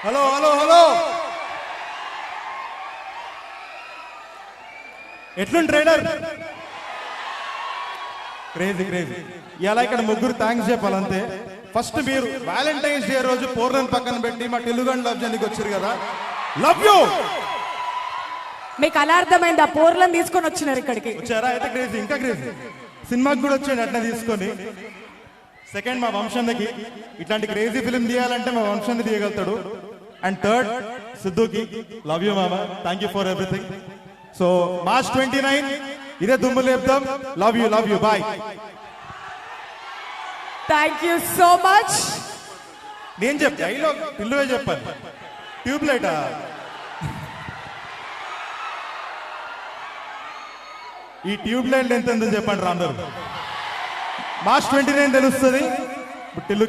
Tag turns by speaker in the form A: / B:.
A: Hello hello hello ఎట్లుంది trailer? Crazy crazy. ఇలా ఇక్కడ ముగ్గురు థ్యాంక్స్ చెప్పాలంతే. ఫస్ట్ మీరు వ్యాలంటైన్స్ డే రోజు పూర్ణని పక్కన పెట్టి మా తెలుగు లవ్ జనికి వచ్చారు కదా, లవ్ యూ.
B: మీకు అలా అర్థమైంది, ఆ పూర్లను తీసుకొని వచ్చినారు ఇక్కడికి.
A: వచ్చారా? అయితే క్రేజీ, ఇంకా క్రేజీ. సినిమాకి కూడా వచ్చాడు అట్లా తీసుకొని. సెకండ్ మా వంశంకి ఇట్లాంటి క్రేజీ ఫిలిం తీయాలంటే మా వంశాన్ని తీయగలుగుతాడు. అండ్ థర్డ్ సిద్ధుకి లవ్ యూ మామ, thank you for everything. So March 29 ఇదే దుమ్ము లేపుదాం. Love you bye.
B: Thank you so much.
A: నేను చెప్పా డైలాగ్ పిల్లువే చెప్పాను. ట్యూబ్ లైటా? ఈ ట్యూబ్ లైట్ ఎంత ఉందని చెప్పండి రా అందరూ. మార్చ్ 29 తెలుస్తుంది. టిల్లుకి